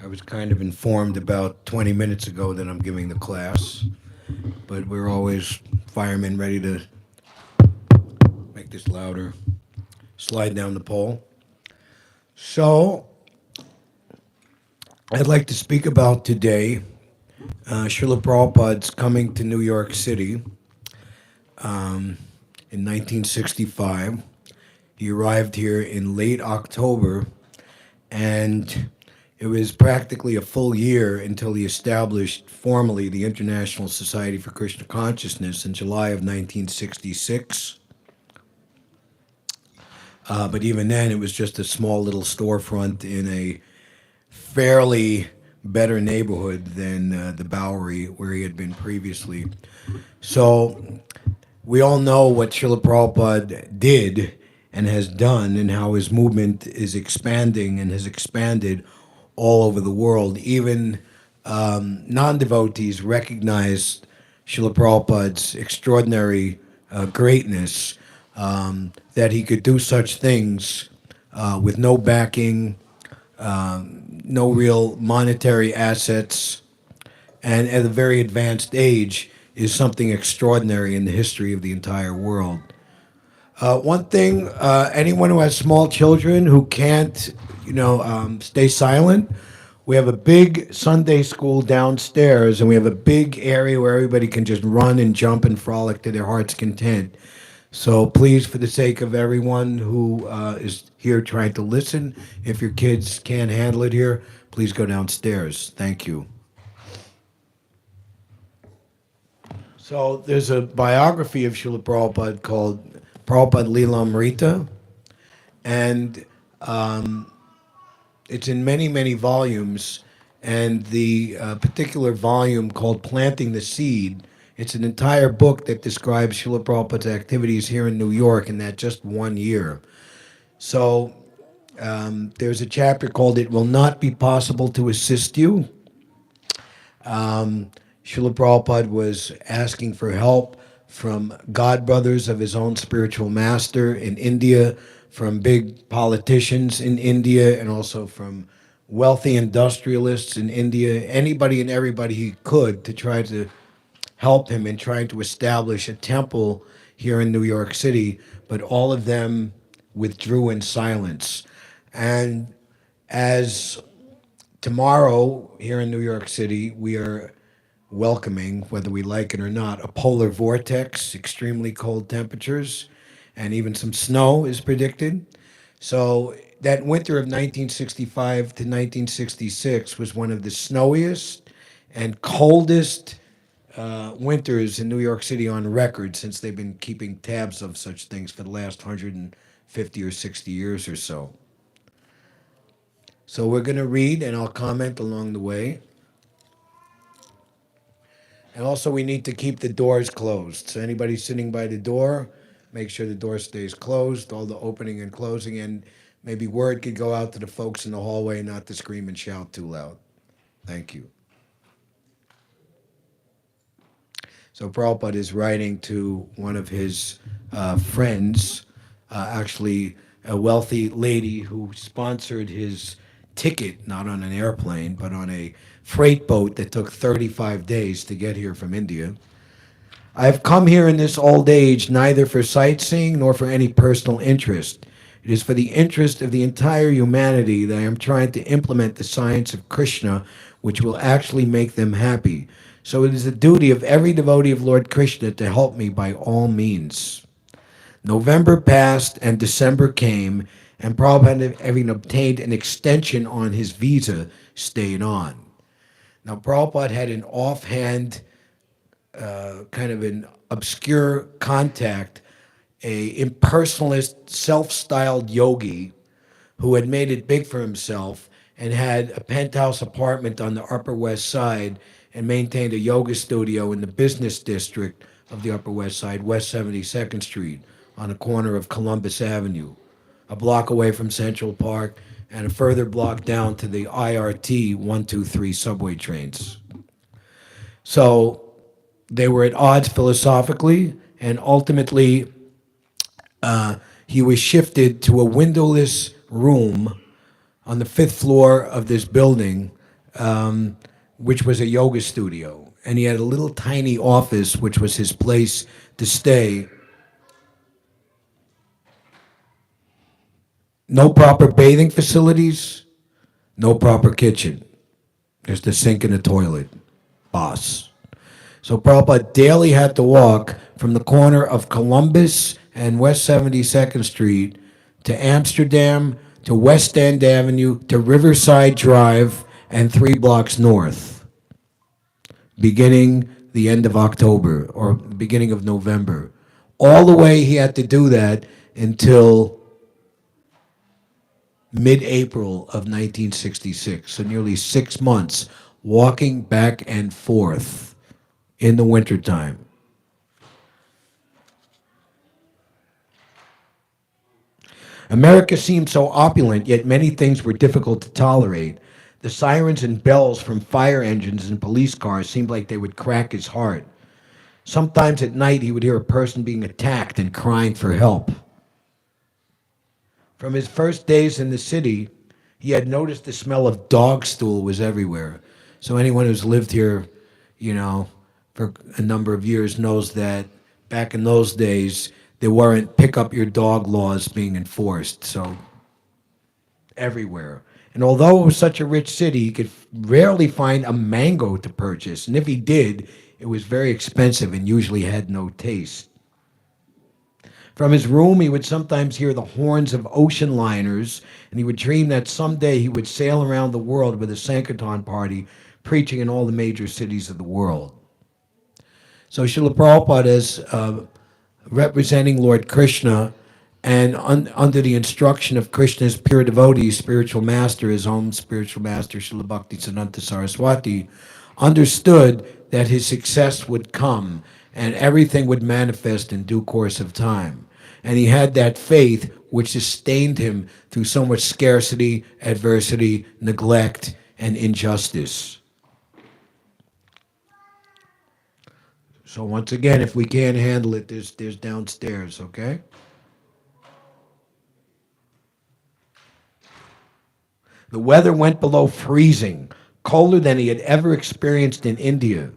I was kind of informed about 20 minutes ago that I'm giving the class, but we're always firemen ready to make this louder, slide down the pole. So, I'd like to speak about today Srila Prabhupada's coming to New York City in 1965. He arrived here in late October, and it was practically a full year until he established formally the International Society for Krishna Consciousness in July of 1966. But even then, it was just a small little storefront in a fairly better neighborhood than the Bowery where he had been previously. So we all know what Srila Prabhupada did and has done, and how his movement is expanding and has expanded all over the world. Even non-devotees recognize Srila Prabhupada's extraordinary greatness, that he could do such things with no backing, no real monetary assets, and at a very advanced age is something extraordinary in the history of the entire world. One thing, anyone who has small children who can't, stay silent, we have a big Sunday school downstairs, and we have a big area where everybody can just run and jump and frolic to their heart's content. So please, for the sake of everyone who is here trying to listen, if your kids can't handle it here, please go downstairs. Thank you. So there's a biography of Srila Prabhupada called Prabhupada Leelamrita, and it's in many, many volumes. And the particular volume called Planting the Seed, it's an entire book that describes Srila Prabhupada's activities here in New York in that just one year. So there's a chapter called It Will Not Be Possible to Assist You. Srila Prabhupada was asking for help from godbrothers of his own spiritual master in India, from big politicians in India, and also from wealthy industrialists in India, anybody and everybody he could, to try to help him in trying to establish a temple here in New York City, but all of them withdrew in silence. And as tomorrow here in New York City, we are welcoming, whether we like it or not, a polar vortex, extremely cold temperatures, and even some snow is predicted. So that winter of 1965 to 1966 was one of the snowiest and coldest winters in New York City on record, since they've been keeping tabs of such things for the last 150 or 60 years or so. So we're going to read, and I'll comment along the way. And also, we need to keep the doors closed. So anybody sitting by the door, make sure the door stays closed, all the opening and closing, and maybe word could go out to the folks in the hallway not to scream and shout too loud. Thank you. So Prabhupada is writing to one of his friends, actually a wealthy lady who sponsored his ticket, not on an airplane, but on a freight boat that took 35 days to get here from India. I've come here in this old age neither for sightseeing nor for any personal interest. It is for the interest of the entire humanity that I am trying to implement the science of Krishna, which will actually make them happy. So it is the duty of every devotee of Lord Krishna to help me by all means. November passed and December came, and Prabhupada, having obtained an extension on his visa, stayed on. Now, Prabhupada had an offhand, kind of an obscure contact, a impersonalist, self-styled yogi who had made it big for himself and had a penthouse apartment on the Upper West Side and maintained a yoga studio in the business district of the Upper West Side, West 72nd Street, on the corner of Columbus Avenue, a block away from Central Park, and a further block down to the IRT 123 subway trains. So they were at odds philosophically, and ultimately he was shifted to a windowless room on the fifth floor of this building which was a yoga studio. And he had a little tiny office, which was his place to stay. No proper bathing facilities, no proper kitchen. There's the sink and the toilet. Boss. So Prabhupada daily had to walk from the corner of Columbus and West 72nd Street to Amsterdam to West End Avenue to Riverside Drive and 3 blocks north, beginning the end of October or beginning of November. All the way he had to do that until mid-April of 1966, so nearly 6 months walking back and forth in the wintertime. America seemed so opulent, yet many things were difficult to tolerate. The sirens and bells from fire engines and police cars seemed like they would crack his heart. Sometimes at night he would hear a person being attacked and crying for help. From his first days in the city, he had noticed the smell of dog stool was everywhere. So anyone who's lived here, you know, for a number of years knows that back in those days, there weren't pick up your dog laws being enforced. So everywhere. And although it was such a rich city, he could rarely find a mango to purchase. And if he did, it was very expensive and usually had no taste. From his room, he would sometimes hear the horns of ocean liners, and he would dream that someday he would sail around the world with a Sankirtan party, preaching in all the major cities of the world. So Srila Prabhupada is representing Lord Krishna, and under the instruction of Krishna's pure devotees, spiritual master, his own spiritual master, Srila Bhaktisiddhanta Saraswati, understood that his success would come and everything would manifest in due course of time. And he had that faith which sustained him through so much scarcity, adversity, neglect, and injustice. So once again, if we can't handle it, there's downstairs, okay? The weather went below freezing, colder than he had ever experienced in India.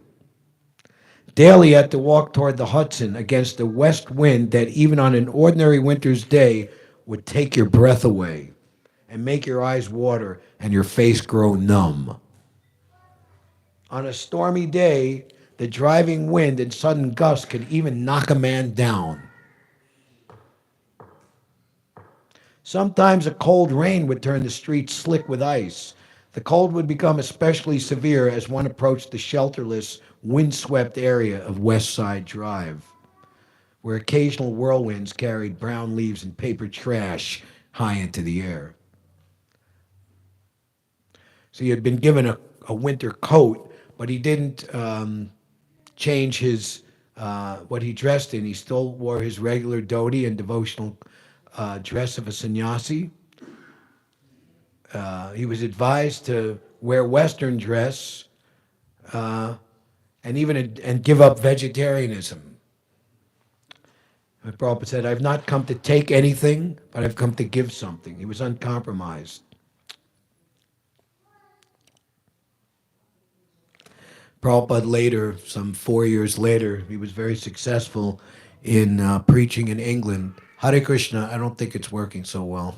Daily he had to walk toward the Hudson against a west wind that even on an ordinary winter's day would take your breath away and make your eyes water and your face grow numb. On a stormy day, the driving wind and sudden gusts could even knock a man down. Sometimes a cold rain would turn the streets slick with ice. The cold would become especially severe as one approached the shelterless, windswept area of West Side Drive, where occasional whirlwinds carried brown leaves and paper trash high into the air. So he had been given a winter coat, but he didn't change his what he dressed in. He still wore his regular dhoti and devotional dress of a sannyasi. He was advised to wear Western dress and give up vegetarianism. Prabhupada said, "I've not come to take anything, but I've come to give something." He was uncompromised. Prabhupada later, some 4 years later, he was very successful in preaching in England. Hare Krishna, I don't think it's working so well.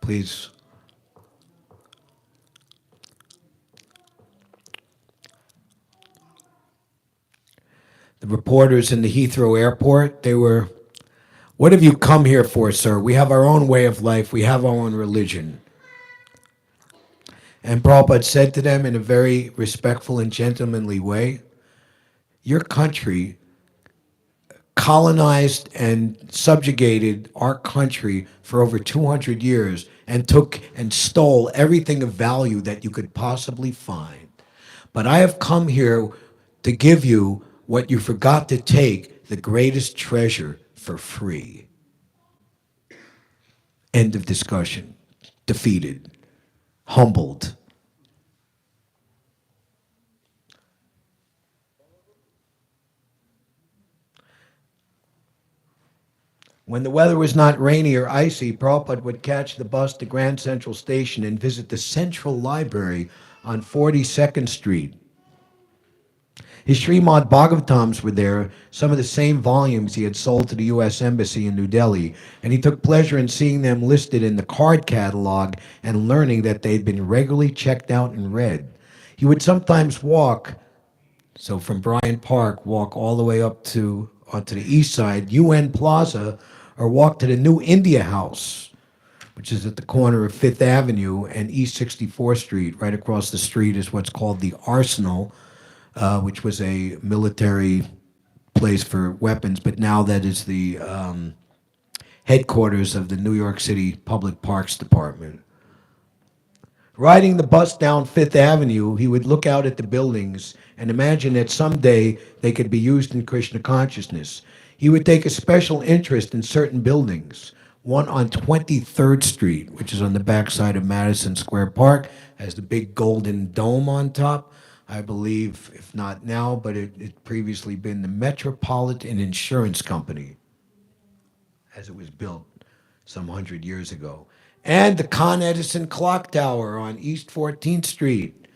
Please. The reporters in the Heathrow airport, they were, "What have you come here for, sir? We have our own way of life. We have our own religion." And Prabhupada said to them in a very respectful and gentlemanly way, "Your country colonized and subjugated our country for over 200 years and took and stole everything of value that you could possibly find. But I have come here to give you what you forgot to take, the greatest treasure, for free." End of discussion. Defeated. Humbled. When the weather was not rainy or icy, Prabhupada would catch the bus to Grand Central Station and visit the Central Library on 42nd Street. His Srimad Bhagavatams were there, some of the same volumes he had sold to the U.S. Embassy in New Delhi, and he took pleasure in seeing them listed in the card catalog and learning that they'd been regularly checked out and read. He would sometimes walk, so from Bryant Park, walk all the way up to onto the east side, UN Plaza, or walk to the New India House, which is at the corner of Fifth Avenue and East 64th Street. Right across the street is what's called the Arsenal, which was a military place for weapons, but now that is the headquarters of the New York City Public Parks Department. Riding the bus down Fifth Avenue, he would look out at the buildings and imagine that someday they could be used in Krishna consciousness. He would take a special interest in certain buildings. One on 23rd Street, which is on the backside of Madison Square Park, has the big golden dome on top. I believe, if not now, but it previously been the Metropolitan Insurance Company as it was built some 100 years ago. And the Con Edison Clock Tower on East 14th Street.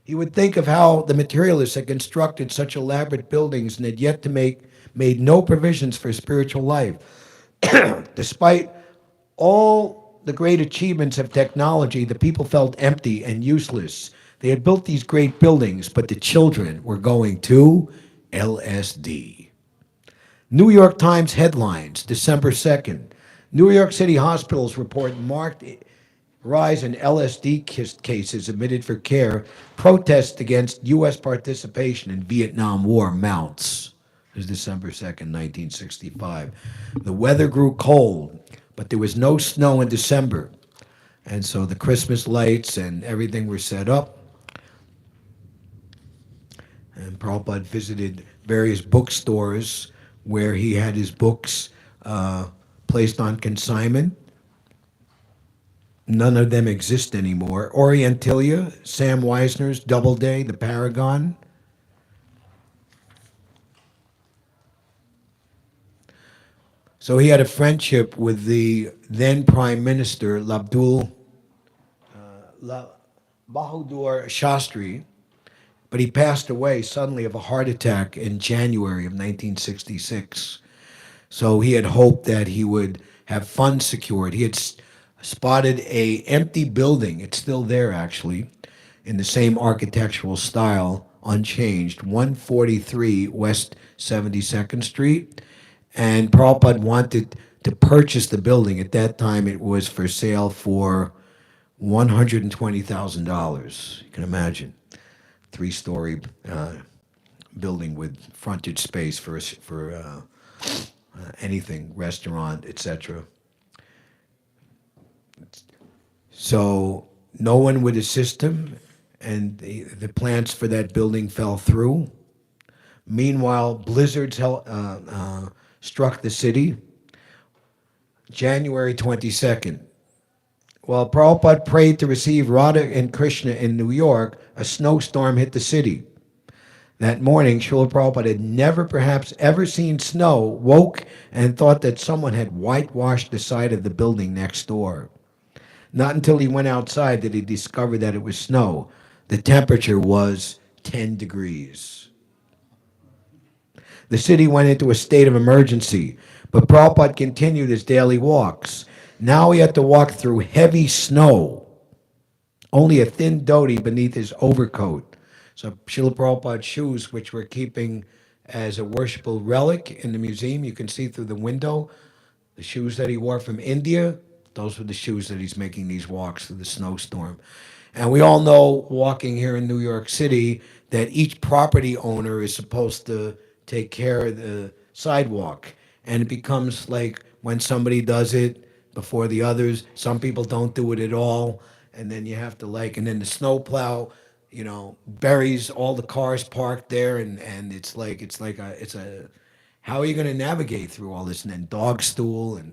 He would think of how the materialists had constructed such elaborate buildings and had yet to made no provisions for spiritual life. Despite all the great achievements of technology, the people felt empty and useless. They had built these great buildings, but the children were going to LSD. New York Times headlines, December 2nd. New York City hospitals report marked rise in LSD cases admitted for care. Protests against U.S. participation in Vietnam War mounts. It was December 2nd, 1965. The weather grew cold, but there was no snow in December. And so the Christmas lights and everything were set up. And Prabhupada visited various bookstores where he had his books placed on consignment. None of them exist anymore. Orientilia, Sam Weisner's Doubleday, The Paragon. So he had a friendship with the then Prime Minister, Bahadur Shastri, but he passed away suddenly of a heart attack in January of 1966. So he had hoped that he would have funds secured. He had spotted a empty building. It's still there, actually, in the same architectural style, unchanged, 143 West 72nd Street. And Prabhupada wanted to purchase the building. At that time, it was for sale for $120,000. You can imagine. Three-story building with frontage space for anything, restaurant, etc. So no one would assist him, and the plans for that building fell through. Meanwhile, blizzards struck the city. January 22nd. While Prabhupada prayed to receive Radha and Krishna in New York, a snowstorm hit the city. That morning, Srila Prabhupada had never perhaps ever seen snow, woke and thought that someone had whitewashed the side of the building next door. Not until he went outside did he discover that it was snow. The temperature was 10 degrees. The city went into a state of emergency, but Prabhupada continued his daily walks. Now he had to walk through heavy snow, only a thin dhoti beneath his overcoat. So Srila Prabhupada's shoes, which we're keeping as a worshipful relic in the museum, you can see through the window, the shoes that he wore from India, those were the shoes that he's making these walks through the snowstorm. And we all know, walking here in New York City, that each property owner is supposed to take care of the sidewalk. And it becomes like when somebody does it before the others, some people don't do it at all. And then you have to and then the snowplow, buries all the cars parked there. And it's a, how are you going to navigate through all this? And then dog stool and.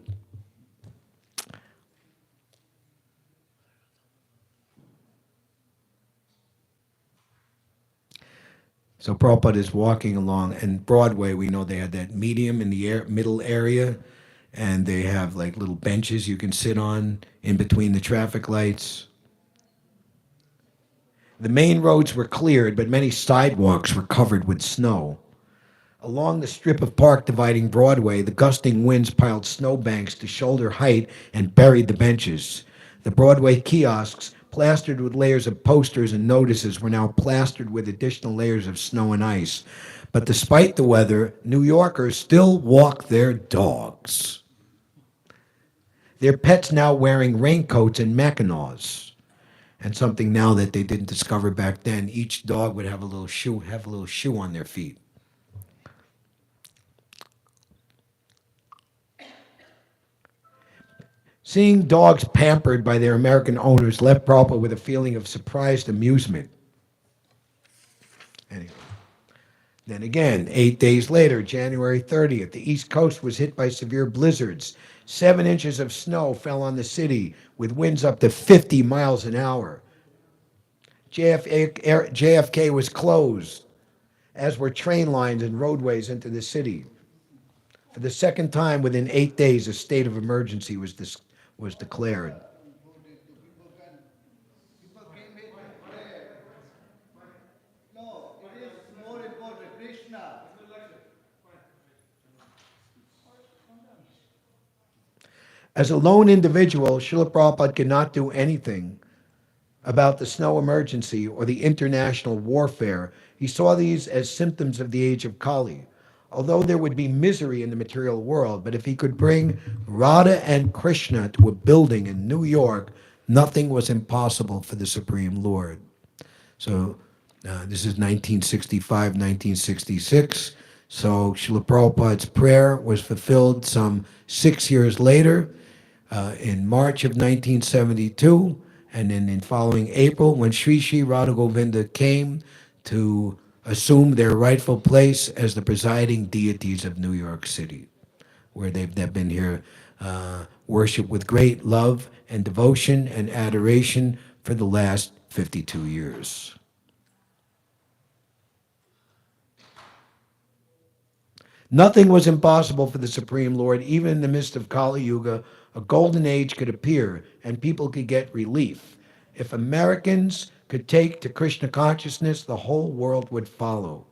So Prabhupada is walking along, and Broadway, we know they had that medium in the middle area, and they have like little benches you can sit on in between the traffic lights. The main roads were cleared, but many sidewalks were covered with snow. Along the strip of park dividing Broadway, the gusting winds piled snowbanks to shoulder height and buried the benches. The Broadway kiosks, plastered with layers of posters and notices, were now plastered with additional layers of snow and ice. But despite the weather, New Yorkers still walk their dogs. Their pets now wearing raincoats and mackinaws. And something now that they didn't discover back then, each dog would have a little shoe on their feet. Seeing dogs pampered by their American owners left Prabhupada with a feeling of surprised amusement. Anyway. Then again, 8 days later, January 30th, the East Coast was hit by severe blizzards. 7 inches of snow fell on the city with winds up to 50 miles an hour. JFK was closed, as were train lines and roadways into the city. For the second time within 8 days, a state of emergency was declared. As a lone individual, Srila Prabhupada could not do anything about the snow emergency or the international warfare. He saw these as symptoms of the age of Kali. Although there would be misery in the material world, but if he could bring Radha and Krishna to a building in New York, nothing was impossible for the Supreme Lord. So this is 1965, 1966. So Srila Prabhupada's prayer was fulfilled some 6 years later in March of 1972. And then in following April, when Sri Sri Radha Govinda came to assume their rightful place as the presiding deities of New York City, where they've been here worshipped with great love and devotion and adoration for the last 52 years. Nothing was impossible for the Supreme Lord. Even in the midst of Kali Yuga, a golden age could appear and people could get relief. If Americans could take to Krishna consciousness, the whole world would follow.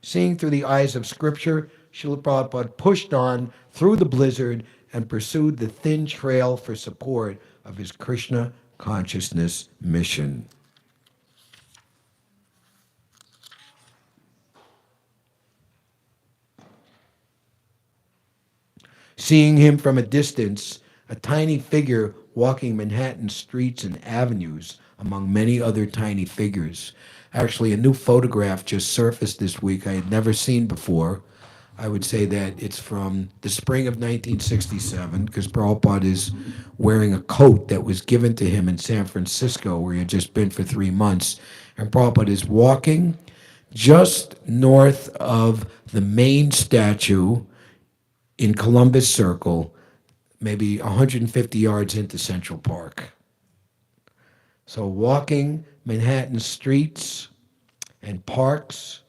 Seeing through the eyes of Scripture, Srila Prabhupada pushed on through the blizzard and pursued the thin trail for support of his Krishna consciousness mission. Seeing him from a distance, a tiny figure walking Manhattan streets and avenues among many other tiny figures. Actually, a new photograph just surfaced this week I had never seen before. I would say that it's from the spring of 1967, because Prabhupada is wearing a coat that was given to him in San Francisco, where he had just been for 3 months. And Prabhupada is walking just north of the main statue in Columbus Circle, maybe 150 yards into Central Park. So walking Manhattan streets and parks,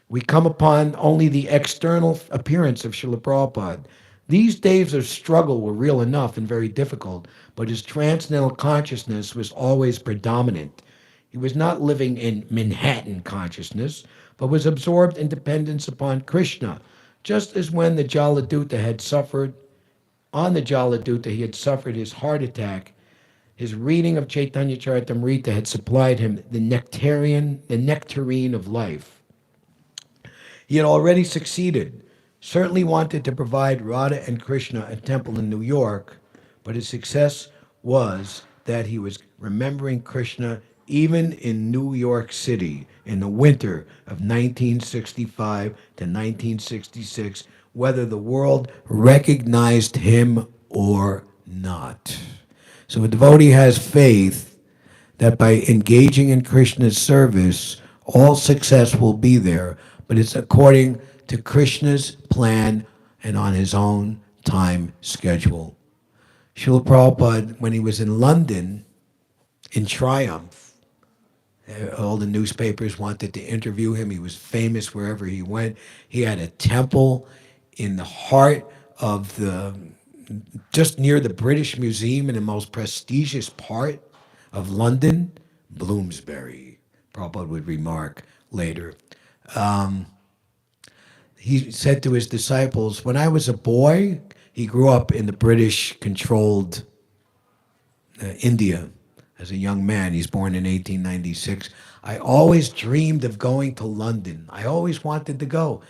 we come upon only the external appearance of Srila Prabhupada. These days of struggle were real enough and very difficult, but his transcendental consciousness was always predominant. He was not living in Manhattan consciousness, but was absorbed in dependence upon Krishna. Just as when the Jaladuta had suffered, on the Jaladuta he had suffered his heart attack, his reading of Chaitanya Charitamrita had supplied him the nectarine of life. He had already succeeded, certainly wanted to provide Radha and Krishna a temple in New York, but his success was that he was remembering Krishna even in New York City in the winter of 1965 to 1966, whether the world recognized him or not. So a devotee has faith that by engaging in Krishna's service, all success will be there, but it's according to Krishna's plan and on his own time schedule. Srila Prabhupada, when he was in London, in triumph, all the newspapers wanted to interview him. He was famous wherever he went. He had a temple in the heart of the just near the British Museum in the most prestigious part of London, Bloomsbury. Prabhupada would remark later. He said to his disciples, when I was a boy, he grew up in the British controlled India as a young man. He's born in 1896. I always dreamed of going to London. I always wanted to go.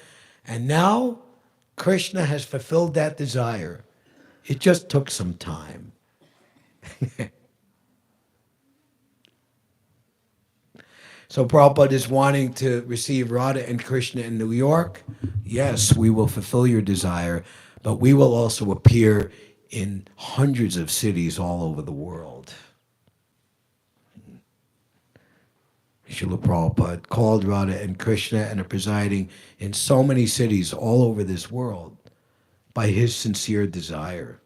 And now Krishna has fulfilled that desire. It just took some time. So Prabhupada is wanting to receive Radha and Krishna in New York. Yes, we will fulfill your desire, but we will also appear in hundreds of cities all over the world. Srila Prabhupada called Radha and Krishna and are presiding in so many cities all over this world by his sincere desire.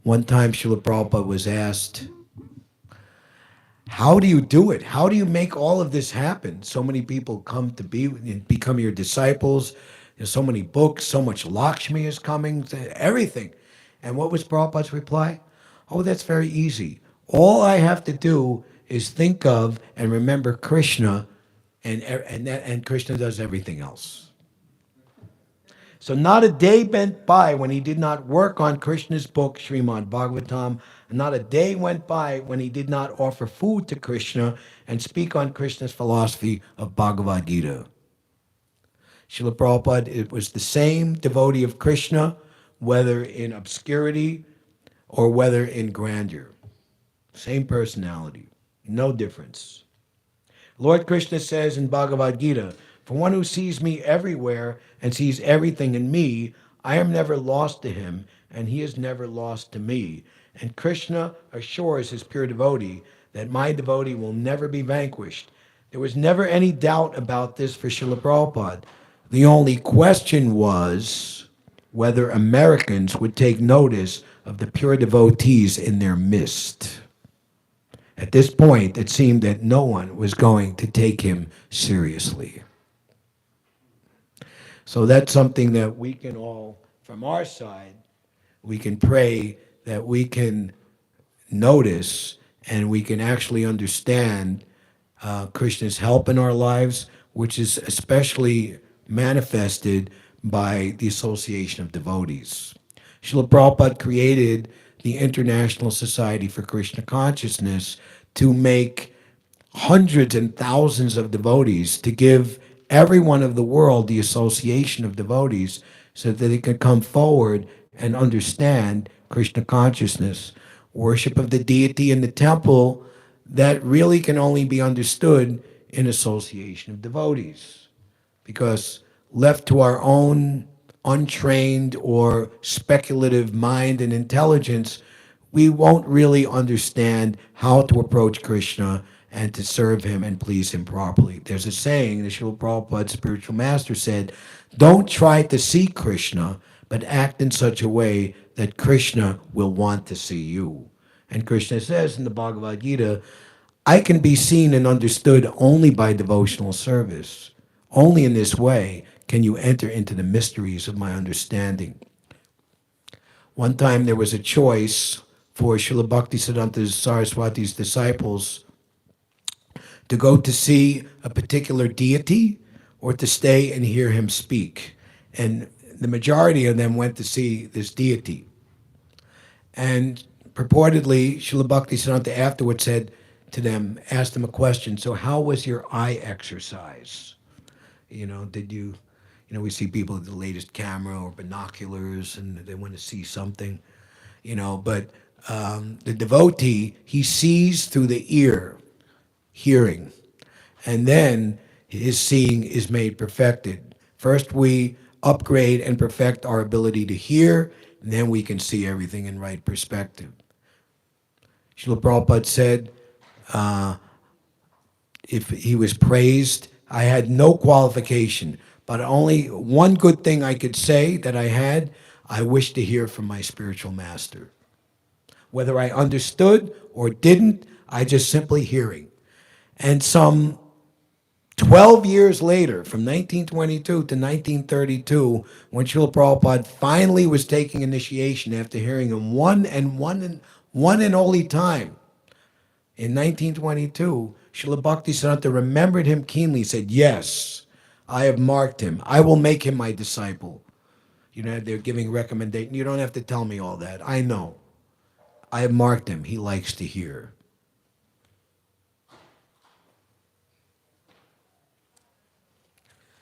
One time Srila Prabhupada was asked, how do you do it? How do you make all of this happen? So many people come to become your disciples. There's so many books, so much Lakshmi is coming, everything. And what was Prabhupada's reply? Oh, that's very easy. All I have to do is think of and remember Krishna, and Krishna does everything else. So not a day went by when he did not work on Krishna's book, Srimad Bhagavatam. And not a day went by when he did not offer food to Krishna and speak on Krishna's philosophy of Bhagavad Gita. Srila Prabhupada, it was the same devotee of Krishna, whether in obscurity or whether in grandeur. Same personality, no difference. Lord Krishna says in Bhagavad Gita, for one who sees me everywhere and sees everything in me, I am never lost to him, and he is never lost to me. And Krishna assures his pure devotee that my devotee will never be vanquished. There was never any doubt about this for Srila Prabhupada. The only question was whether Americans would take notice of the pure devotees in their midst. At this point, it seemed that no one was going to take him seriously. So that's something that we can all, from our side, we can pray that we can notice and we can actually understand Krishna's help in our lives, which is especially manifested by the association of devotees. Srila Prabhupada created the International Society for Krishna Consciousness to make hundreds and thousands of devotees, to give everyone of the world the association of devotees so that they could come forward and understand Krishna consciousness. Worship of the deity in the temple, that really can only be understood in association of devotees. Because left to our own untrained or speculative mind and intelligence, we won't really understand how to approach Krishna and to serve him and please him properly. There's a saying, the Srila Prabhupada spiritual master said, don't try to see Krishna, but act in such a way that Krishna will want to see you. And Krishna says in the Bhagavad Gita, I can be seen and understood only by devotional service. Only in this way can you enter into the mysteries of my understanding. One time there was a choice for Srila Bhaktisiddhanta Saraswati's disciples to go to see a particular deity or to stay and hear him speak. And the majority of them went to see this deity. And purportedly, Srila Bhaktisiddhanta afterwards said to them, asked them a question, so how was your eye exercise? Did you, we see people with the latest camera or binoculars and they want to see something, but the devotee, he sees through the ear, hearing, and then his seeing is made perfected. First we upgrade and perfect our ability to hear, and then we can see everything in right perspective. Srila Prabhupada said, if he was praised, I had no qualification, but only one good thing I could say that I had, I wish to hear from my spiritual master. Whether I understood or didn't, I just simply hearing. And some 12 years later, from 1922 to 1932, when Srila Prabhupada finally was taking initiation after hearing him one and only time in 1922, Srila Bhaktisiddhanta remembered him keenly, said, "Yes, I have marked him. I will make him my disciple." You know, they're giving recommendation. You don't have to tell me all that. I know. I have marked him. He likes to hear.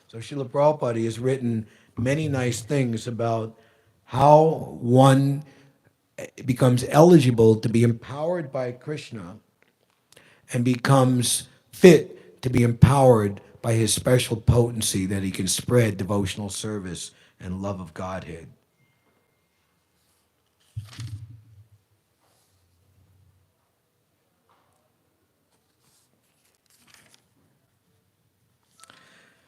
So Srila Prabhupada has written many nice things about how one becomes eligible to be empowered by Krishna and becomes fit to be empowered by his special potency that he can spread devotional service and love of Godhead.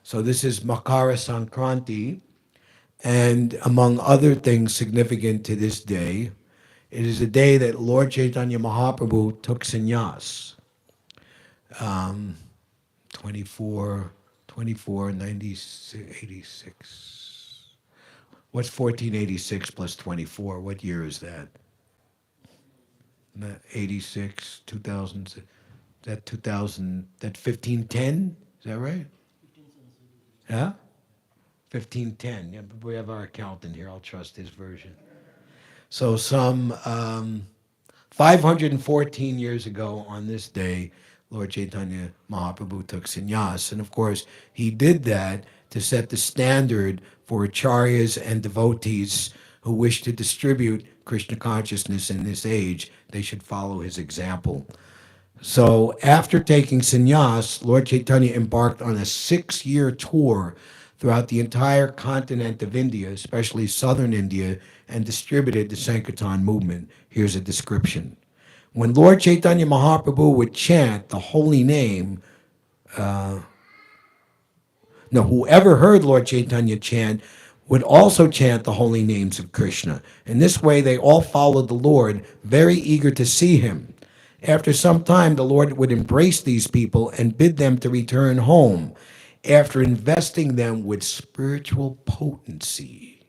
So this is Makara Sankranti, and among other things significant to this day, it is the day that Lord Chaitanya Mahaprabhu took sannyas. 24, 24, 86. What's 1486 plus 24? What year is that? 86, 2000, that 2000, that 1510? Is that right? Yeah? 1510. Yeah, but we have our accountant here. I'll trust his version. So some 514 years ago on this day, Lord Chaitanya Mahaprabhu took sannyas. And of course, he did that to set the standard for acharyas and devotees who wish to distribute Krishna consciousness in this age. They should follow his example. So after taking sannyas, Lord Chaitanya embarked on a 6-year tour throughout the entire continent of India, especially southern India, and distributed the Sankirtan movement. Here's a description. When Lord Chaitanya Mahaprabhu would chant the holy name, whoever heard Lord Chaitanya chant would also chant the holy names of Krishna. In this way, they all followed the Lord, very eager to see him. After some time, the Lord would embrace these people and bid them to return home after investing them with spiritual potency.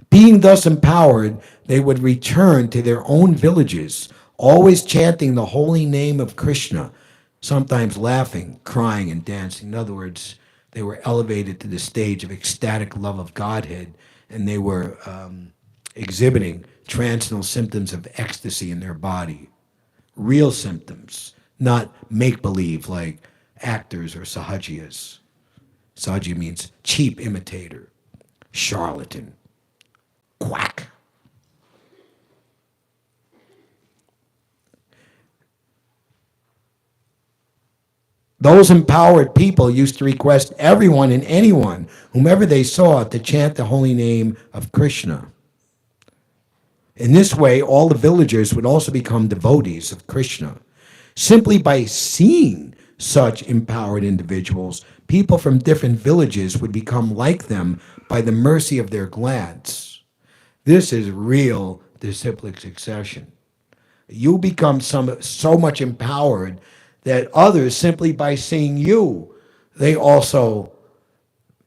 Being thus empowered, they would return to their own villages, always chanting the holy name of Krishna, sometimes laughing, crying, and dancing. In other words, they were elevated to the stage of ecstatic love of Godhead, and they were exhibiting transcendental symptoms of ecstasy in their body. Real symptoms, not make-believe like actors or sahajiyas. Sahajiya means cheap imitator, charlatan, quack. Those empowered people used to request everyone and anyone, whomever they saw, to chant the holy name of Krishna. In this way, all the villagers would also become devotees of Krishna. Simply by seeing such empowered individuals, people from different villages would become like them by the mercy of their glance. This is real disciplic succession. You become so much empowered that others, simply by seeing you, they also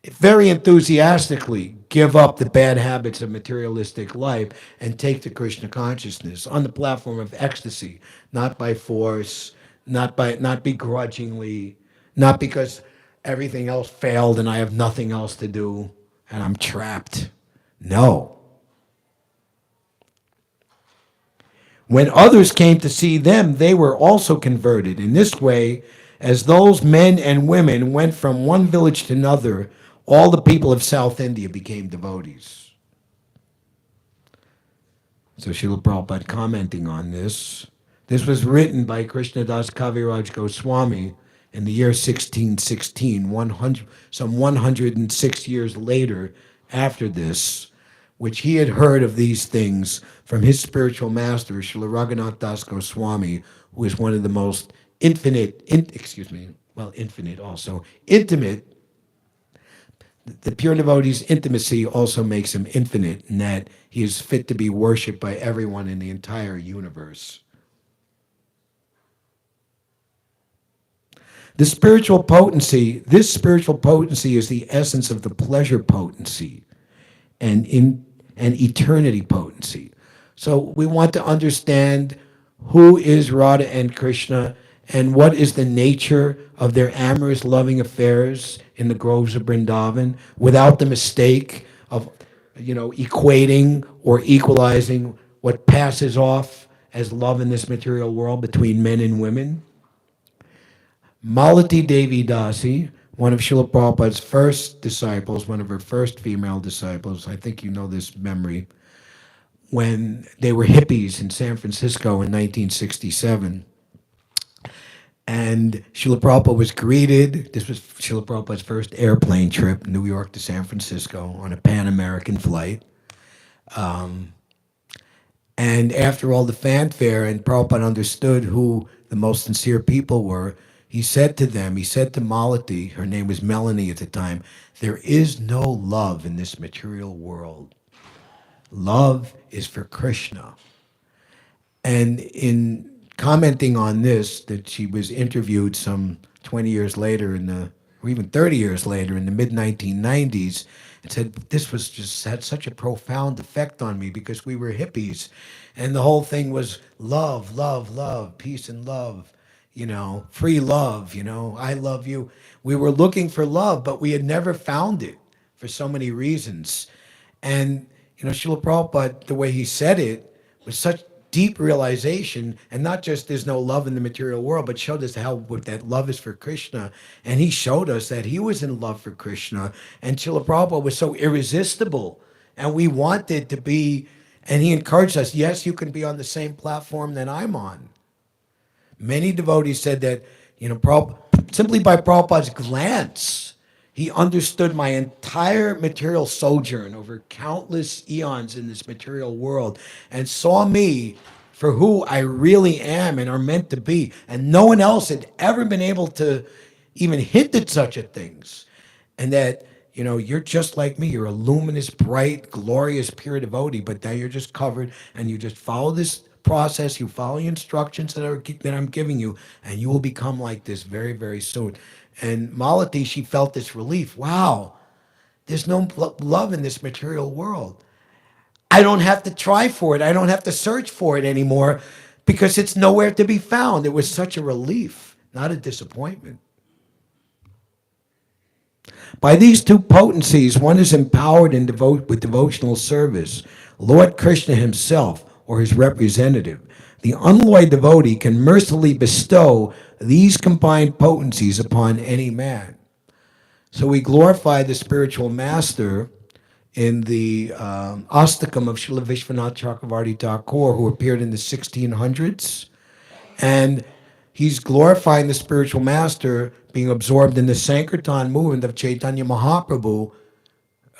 very enthusiastically give up the bad habits of materialistic life and take to Krishna consciousness on the platform of ecstasy, not by force, not begrudgingly, not because everything else failed and I have nothing else to do and I'm trapped. No. When others came to see them, they were also converted. In this way, as those men and women went from one village to another, all the people of South India became devotees. So Srila Prabhupada commenting on this. This was written by Krishnadas Kaviraj Goswami in the year 1616, some 106 years later after this, which he had heard of these things from his spiritual master, Srila Raghunath Das Goswami, who is one of the most intimate. The pure devotee's intimacy also makes him infinite in that he is fit to be worshipped by everyone in the entire universe. this spiritual potency is the essence of the pleasure potency and eternity potency. So we want to understand who is Radha and Krishna and what is the nature of their amorous loving affairs in the groves of Vrindavan without the mistake of equating or equalizing what passes off as love in this material world between men and women. Malati Devi Dasi, one of Srila Prabhupada's first disciples, one of her first female disciples, I think you know this memory, when they were hippies in San Francisco in 1967. And Srila Prabhupada was greeted. This was Srila Prabhupada's first airplane trip, New York to San Francisco, on a Pan American flight. And after all the fanfare, and Prabhupada understood who the most sincere people were, he said to them, he said to Malati, her name was Melanie at the time, there is no love in this material world. Love is for Krishna. And in commenting on this, that she was interviewed some 20 years later or even 30 years later in the mid 1990s, and said, this was just had such a profound effect on me because we were hippies. And the whole thing was love, love, love, peace and love, free love, I love you. We were looking for love, but we had never found it for so many reasons. And, Srila Prabhupada, the way he said it, was such deep realization, and not just there's no love in the material world, but showed us how that love is for Krishna. And he showed us that he was in love for Krishna. And Srila Prabhupada was so irresistible. And we wanted to be, and he encouraged us, yes, you can be on the same platform that I'm on. Many devotees said that, simply by Prabhupada's glance, he understood my entire material sojourn over countless eons in this material world and saw me for who I really am and are meant to be. And no one else had ever been able to even hint at such a things. And that, you're just like me. You're a luminous, bright, glorious, pure devotee, but now you're just covered and you just follow this process. You follow the instructions that I'm giving you, and you will become like this very, very soon. And Malati, she felt this relief. Wow, there's no love in this material world. I don't have to try for it. I don't have to search for it anymore because it's nowhere to be found. It was such a relief, not a disappointment. By these two potencies, one is empowered with devotional service. Lord Krishna himself, or his representative, the unalloyed devotee, can mercifully bestow these combined potencies upon any man. So we glorify the spiritual master in the Astakam of Srila Vishwanath Chakravarti Thakur, who appeared in the 1600s. And he's glorifying the spiritual master being absorbed in the Sankirtan movement of Chaitanya Mahaprabhu,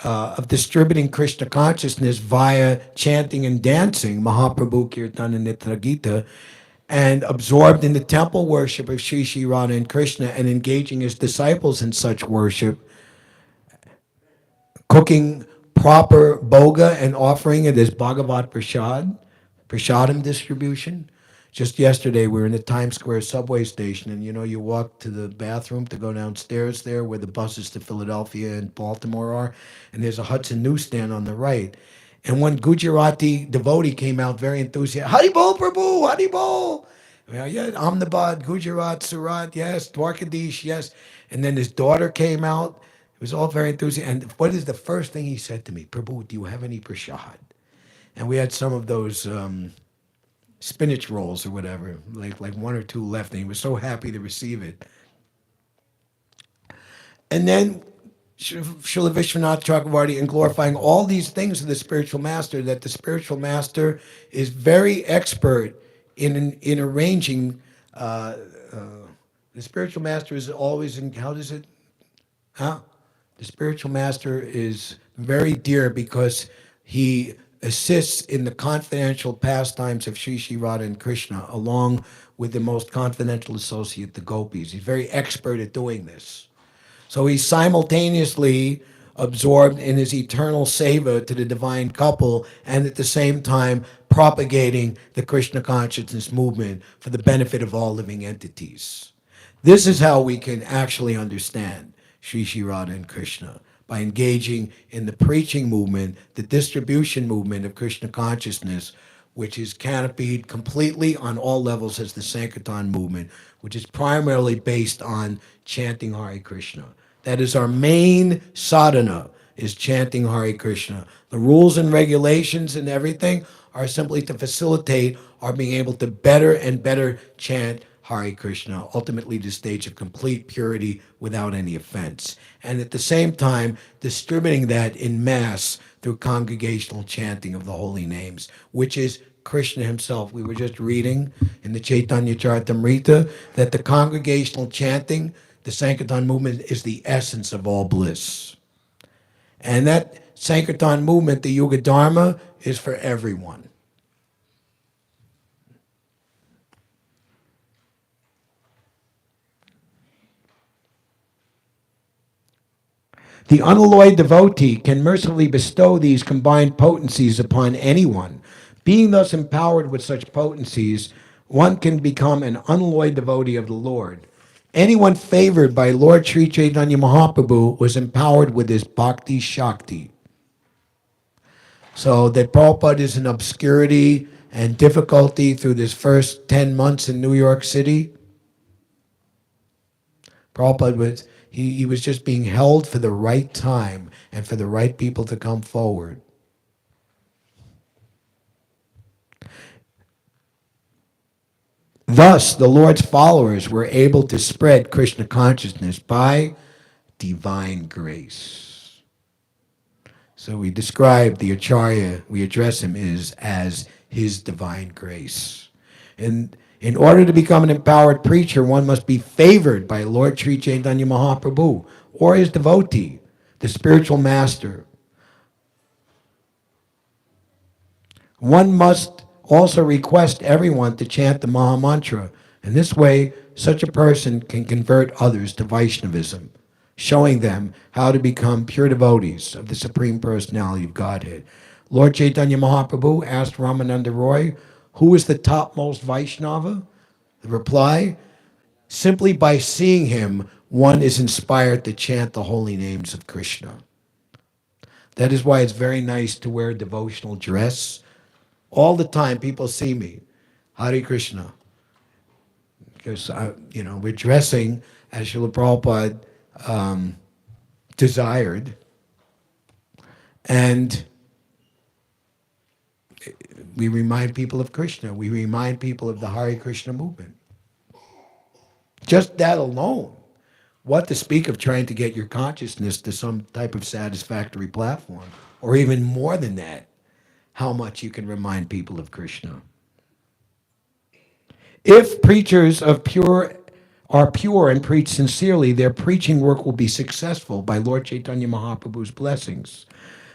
of distributing Krishna consciousness via chanting and dancing, Mahaprabhu Kirtan and Nitra Gita, and absorbed in the temple worship of Sri Sri Radha and Krishna and engaging his disciples in such worship, cooking proper boga and offering it as Bhagavat Prasadam distribution. Just yesterday, we were in the Times Square subway station, and you walk to the bathroom to go downstairs there where the buses to Philadelphia and Baltimore are, and there's a Hudson newsstand on the right. And one Gujarati devotee came out very enthusiastic. Hari Bol, Prabhu, Hari Bol. Yeah, Ahmedabad, Gujarat, Surat, yes, Dwarkadish, yes. And then his daughter came out. It was all very enthusiastic. And what is the first thing he said to me? Prabhu, do you have any prasad? And we had some of those spinach rolls or whatever, like one or two left, and he was so happy to receive it. And then Srila Vishwanath Chakravarti, and glorifying all these things of the spiritual master, that the spiritual master is very expert in arranging. The spiritual master is always in, how does it, huh? The spiritual master is very dear because he assists in the confidential pastimes of Sri Sri Radha and Krishna, along with the most confidential associate, the gopis. He's very expert at doing this. So he's simultaneously absorbed in his eternal seva to the divine couple, and at the same time propagating the Krishna consciousness movement for the benefit of all living entities. This is how we can actually understand Sri Sri Radha and Krishna, by engaging in the preaching movement, the distribution movement of Krishna consciousness, which is canopied completely on all levels as the Sankirtan movement, which is primarily based on chanting Hare Krishna. That is our main sadhana, is chanting Hare Krishna. The rules and regulations and everything are simply to facilitate our being able to better and better chant Hare Krishna, ultimately to stage of complete purity without any offense. And at the same time, distributing that in mass through congregational chanting of the holy names, which is Krishna himself. We were just reading in the Chaitanya Charitamrita that the congregational chanting, the Sankirtan movement, is the essence of all bliss. And that Sankirtan movement, the Yuga Dharma, is for everyone. The unalloyed devotee can mercifully bestow these combined potencies upon anyone. Being thus empowered with such potencies, one can become an unalloyed devotee of the Lord. Anyone favored by Lord Sri Chaitanya Mahaprabhu was empowered with this bhakti shakti. So that Prabhupada is in obscurity and difficulty through this first 10 months in New York City. Prabhupada was, he was just being held for the right time and for the right people to come forward. Thus, the Lord's followers were able to spread Krishna consciousness by divine grace. So we describe the Acharya, we address him as his divine grace. And in order to become an empowered preacher, one must be favored by Lord Sri Chaitanya Mahaprabhu or his devotee, the spiritual master. One must also request everyone to chant the Maha Mantra. In this way, such a person can convert others to Vaishnavism, showing them how to become pure devotees of the Supreme Personality of Godhead. Lord Chaitanya Mahaprabhu asked Ramananda Roy, who is the topmost Vaishnava? The reply, simply by seeing him, one is inspired to chant the holy names of Krishna. That is why it's very nice to wear devotional dress. All the time, people see me, Hare Krishna, because we're dressing as Srila Prabhupada desired, and we remind people of Krishna. We remind people of the Hare Krishna movement. Just that alone. What to speak of trying to get your consciousness to some type of satisfactory platform, or even more than that, how much you can remind people of Krishna. If preachers are pure and preach sincerely, their preaching work will be successful by Lord Chaitanya Mahaprabhu's blessings.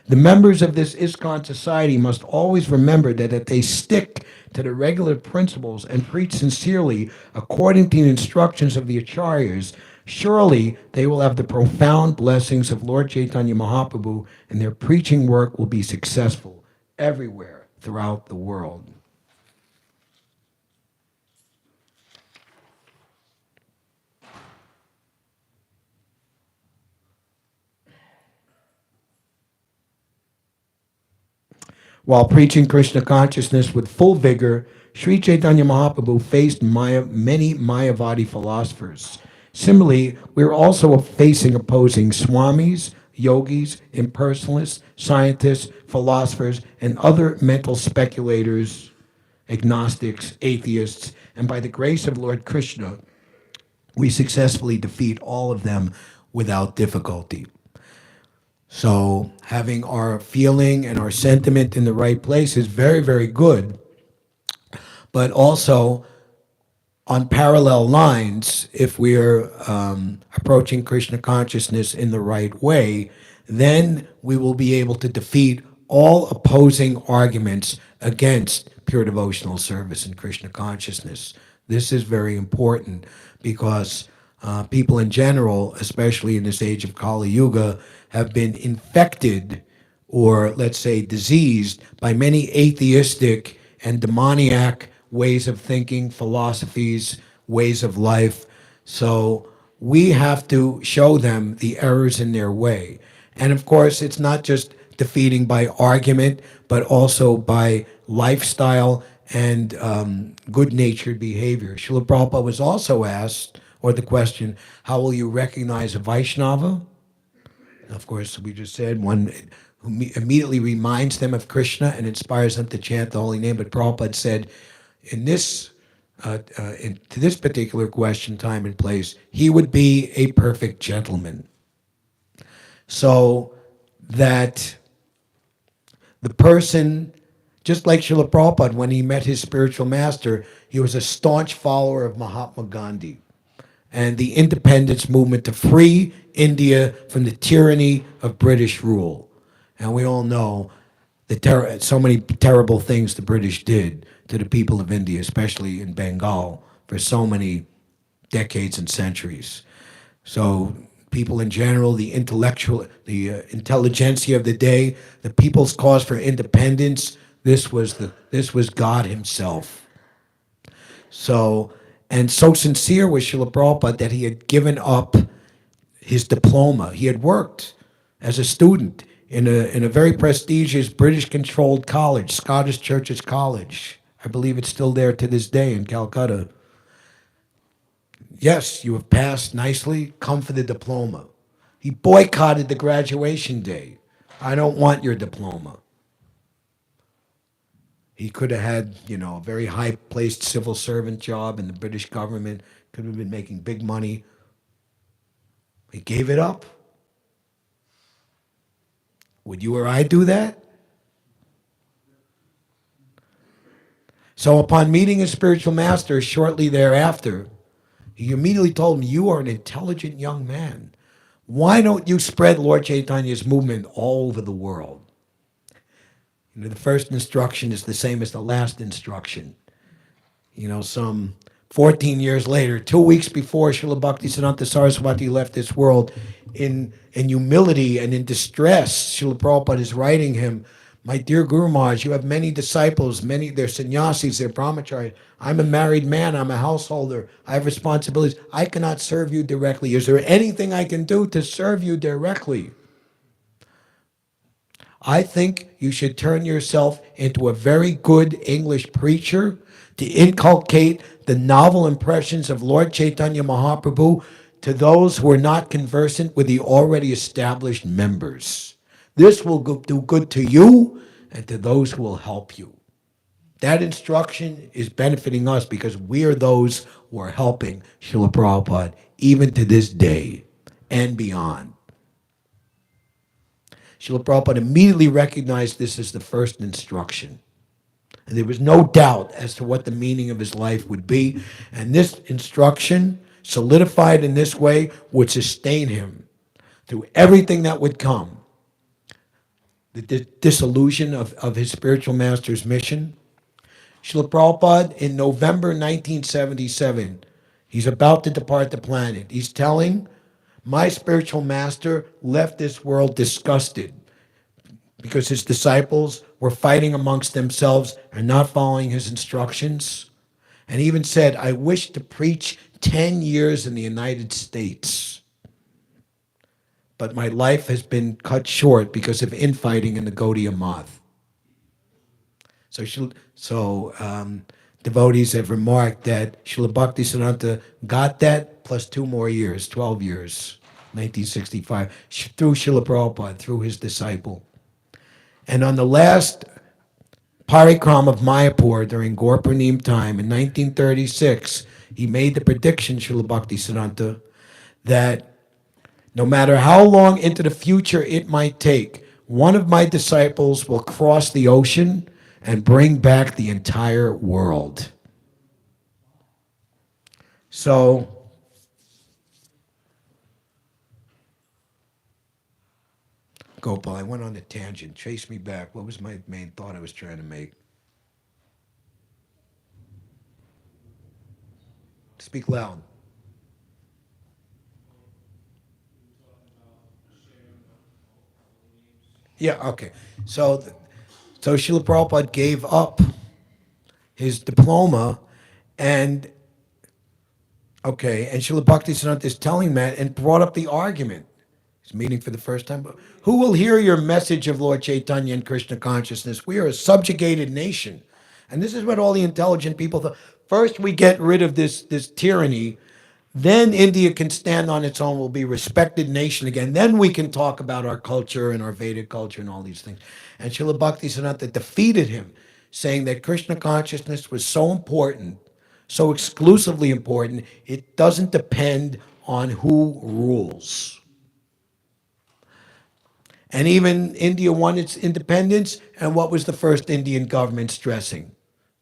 The members of this ISKCON society must always remember that if they stick to the regular principles and preach sincerely according to the instructions of the Acharyas, surely they will have the profound blessings of Lord Chaitanya Mahaprabhu, and their preaching work will be successful everywhere throughout the world. While preaching Krishna consciousness with full vigor, Sri Chaitanya Mahaprabhu faced many Mayavadi philosophers. Similarly, we are also facing opposing swamis, yogis, impersonalists, scientists, philosophers, and other mental speculators, agnostics, atheists, and by the grace of Lord Krishna, we successfully defeat all of them without difficulty. So having our feeling and our sentiment in the right place is very, very good. But also on parallel lines, if we're approaching Krishna consciousness in the right way, then we will be able to defeat all opposing arguments against pure devotional service and Krishna consciousness. This is very important because people in general, especially in this age of Kali Yuga, have been infected or, let's say, diseased by many atheistic and demoniac ways of thinking, philosophies, ways of life. So we have to show them the errors in their way. And of course, it's not just defeating by argument, but also by lifestyle and good natured behavior. Srila Prabhupada was also asked, or the question, how will you recognize a Vaishnava? Of course, we just said one who immediately reminds them of Krishna and inspires them to chant the holy name. But Prabhupada said, in this, to this particular question, time and place, he would be a perfect gentleman. So that the person, just like Srila Prabhupada, when he met his spiritual master, he was a staunch follower of Mahatma Gandhi and the independence movement to free India from the tyranny of British rule. And we all know so many terrible things the British did to the people of India, especially in Bengal, for so many decades and centuries. So people in general, the intelligentsia of the day, the people's cause for independence, this was God Himself. So, and so sincere was Srila Prabhupada that he had given up his diploma. He had worked as a student in a very prestigious British-controlled college, Scottish Churches College. I believe it's still there to this day in Calcutta. Yes, you have passed nicely. Come for the diploma. He boycotted the graduation day. I don't want your diploma. He could have had, a very high-placed civil servant job in the British government, could have been making big money. He gave it up. Would you or I do that? So upon meeting his spiritual master shortly thereafter, he immediately told him, you are an intelligent young man. Why don't you spread Lord Chaitanya's movement all over the world? The first instruction is the same as the last instruction. Some 14 years later, 2 weeks before Srila Bhaktisiddhanta Saraswati left this world, in humility and in distress, Srila Prabhupada is writing him, my dear Guru Maharaj, you have many disciples, they're sannyasis, they're brahmacharis. I'm a married man, I'm a householder, I have responsibilities. I cannot serve you directly. Is there anything I can do to serve you directly? I think you should turn yourself into a very good English preacher to inculcate the novel impressions of Lord Chaitanya Mahaprabhu to those who are not conversant with the already established members. This will do good to you and to those who will help you. That instruction is benefiting us because we are those who are helping Srila Prabhupada even to this day and beyond. Srila Prabhupada immediately recognized this as the first instruction. And there was no doubt as to what the meaning of his life would be. And this instruction, solidified in this way, would sustain him through everything that would come. The dissolution of his spiritual master's mission. Srila Prabhupada, in November 1977, he's about to depart the planet. He's telling, my spiritual master left this world disgusted because his disciples were fighting amongst themselves and not following his instructions. And he even said, I wish to preach 10 years in the United States, but my life has been cut short because of infighting in the Gaudiya Math. So devotees have remarked that Srila Bhaktisiddhanta got that plus 2 more years, 12 years, 1965, through Srila Prabhupada, through his disciple. And on the last parikram of Mayapur during Gaur Purnim time in 1936, he made the prediction, Srila Bhaktisiddhanta, that no matter how long into the future it might take, one of my disciples will cross the ocean and bring back the entire world. So, Gopal, I went on a tangent. Chase me back. What was my main thought I was trying to make? Speak loud. Yeah, okay. So Srila Prabhupada gave up his diploma, and Okay, and Srila Bhaktisiddhanta is telling that and brought up the argument. He's meeting for the first time. Who will hear your message of Lord Chaitanya and Krishna consciousness? We are a subjugated nation. And this is what all the intelligent people thought. First, we get rid of this tyranny. Then India can stand on its own, will be a respected nation again. Then we can talk about our culture and our Vedic culture and all these things. And Srila Bhaktisiddhanta defeated him, saying that Krishna consciousness was so important, so exclusively important, it doesn't depend on who rules. And even India won its independence, and what was the first Indian government stressing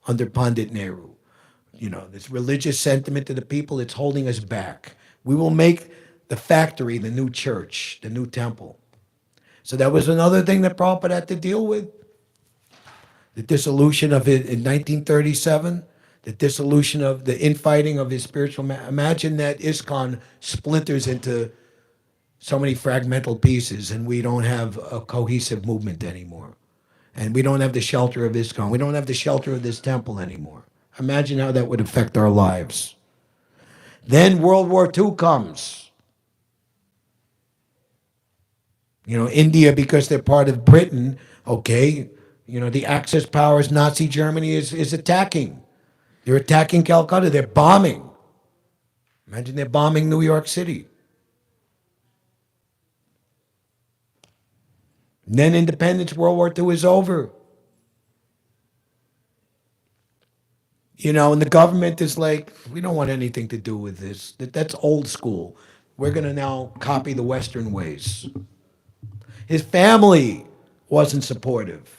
under Pandit Nehru? This religious sentiment to the people, it's holding us back. We will make the factory the new church, the new temple. So that was another thing that Prabhupada had to deal with. The dissolution of it in 1937, the dissolution of the infighting of his spiritual. Imagine that ISKCON splinters into so many fragmental pieces and we don't have a cohesive movement anymore. And we don't have the shelter of ISKCON. We don't have the shelter of this temple anymore. Imagine how that would affect our lives. Then World War II comes. India, because they're part of Britain, okay, the Axis powers, Nazi Germany is attacking. They're attacking Calcutta. They're bombing. Imagine they're bombing New York City. And then independence, World War II is over. And the government is like, we don't want anything to do with this. That's old school. We're going to now copy the Western ways. His family wasn't supportive.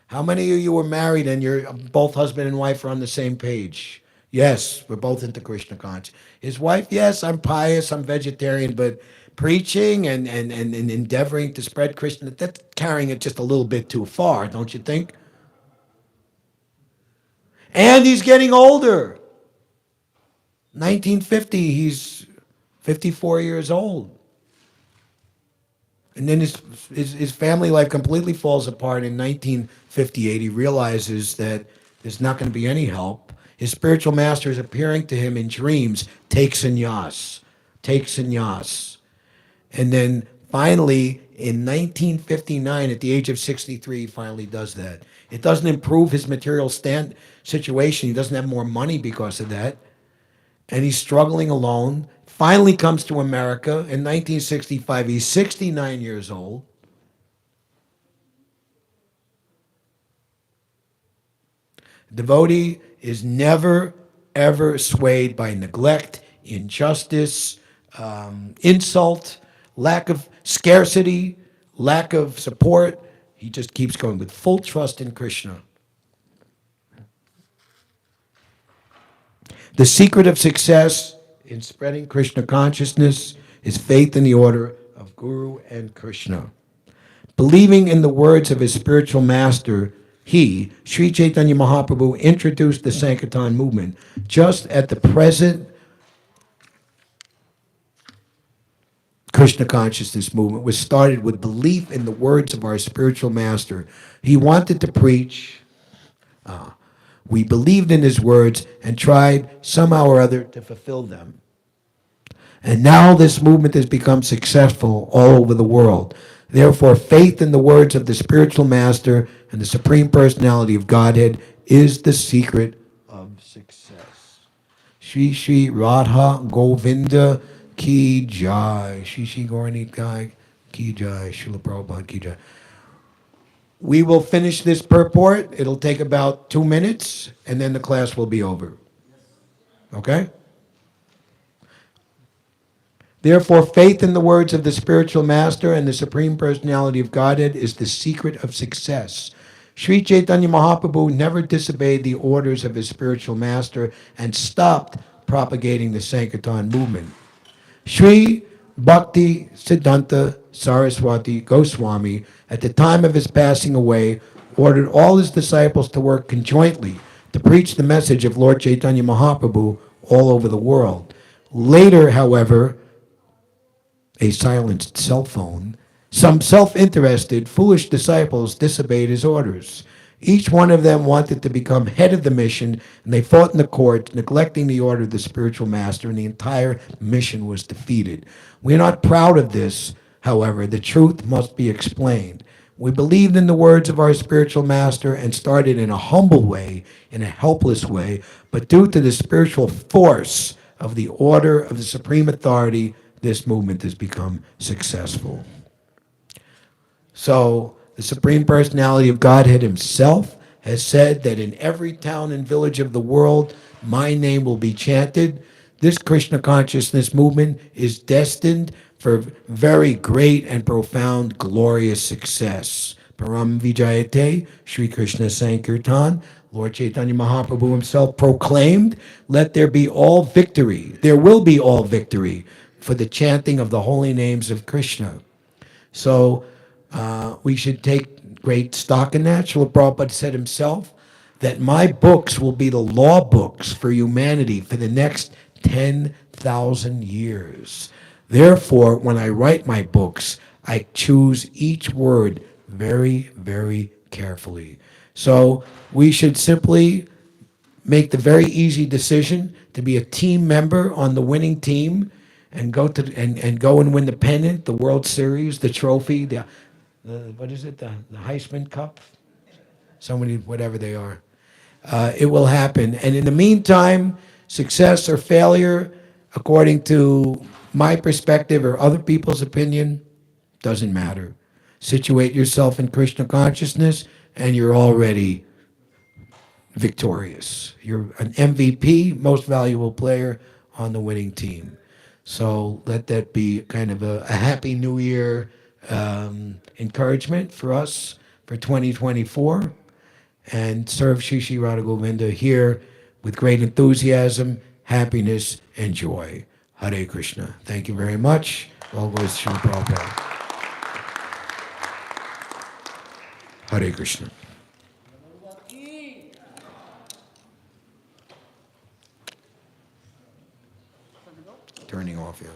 How many of you were married and you're both husband and wife are on the same page? Yes, we're both into Krishna consciousness. His wife, yes, I'm pious, I'm vegetarian, but preaching and endeavoring to spread Krishna, that's carrying it just a little bit too far, don't you think? And he's getting older. 1950, he's 54 years old. And then his family life completely falls apart in 1958. He realizes that there's not going to be any help. His spiritual master is appearing to him in dreams, take sannyas, take sannyas. And then finally, in 1959, at the age of 63, he finally does that. It doesn't improve his material situation. He doesn't have more money because of that. And he's struggling alone. Finally comes to America in 1965. He's 69 years old. A devotee is never, ever swayed by neglect, injustice, insult, lack of scarcity, lack of support. He just keeps going with full trust in Krishna. The secret of success in spreading Krishna consciousness is faith in the order of Guru and Krishna. Believing in the words of his spiritual master, he, Sri Chaitanya Mahaprabhu, introduced the Sankirtan movement. Just at the present Krishna consciousness movement was started with belief in the words of our spiritual master. He wanted to preach. We believed in his words and tried somehow or other to fulfill them. And now this movement has become successful all over the world. Therefore, faith in the words of the spiritual master and the Supreme Personality of Godhead is the secret of success. Shri Shri Radha Govinda Ki Jai. Shri Shri Gaurani Kai Ki Jai. Srila Prabhupada Ki Jai. We will finish this purport. It'll take about 2 minutes, and then the class will be over. Okay? Therefore, faith in the words of the spiritual master and the Supreme Personality of Godhead is the secret of success. Sri Chaitanya Mahaprabhu never disobeyed the orders of his spiritual master and stopped propagating the Sankirtan movement. Sri Bhakti Siddhanta Saraswati Goswami, at the time of his passing away, ordered all his disciples to work conjointly to preach the message of Lord Chaitanya Mahaprabhu all over the world. Later, however, a silenced cell phone, some self-interested, foolish disciples disobeyed his orders. Each one of them wanted to become head of the mission, and they fought in the court, neglecting the order of the spiritual master, and the entire mission was defeated. We're not proud of this, however. The truth must be explained. We believed in the words of our spiritual master and started in a humble way, in a helpless way, but due to the spiritual force of the order of the supreme authority, this movement has become successful. So, the Supreme Personality of Godhead Himself has said that in every town and village of the world, my name will be chanted. This Krishna consciousness movement is destined for very great and profound, glorious success. Param Vijayate, Sri Krishna Sankirtan, Lord Chaitanya Mahaprabhu himself proclaimed, let there be all victory. There will be all victory for the chanting of the holy names of Krishna. So we should take great stock in that. Srila Prabhupada said himself that my books will be the law books for humanity for the next 10,000 years. Therefore, when I write my books, I choose each word very, very carefully. So we should simply make the very easy decision to be a team member on the winning team and go and win the pennant, the World Series, the trophy, the what is it, the Heisman Cup, so many whatever they are. It will happen, and in the meantime, success or failure, according to my perspective or other people's opinion, doesn't matter. Situate yourself in Krishna consciousness, and you're already victorious. You're an MVP, most valuable player on the winning team. So let that be kind of a happy new year encouragement for us for 2024, and serve Shri Shri Radha Govinda here with great enthusiasm, happiness, and joy. Hare Krishna. Thank you very much. All goes to Srila Prabhupada. Hare Krishna. Turning off here.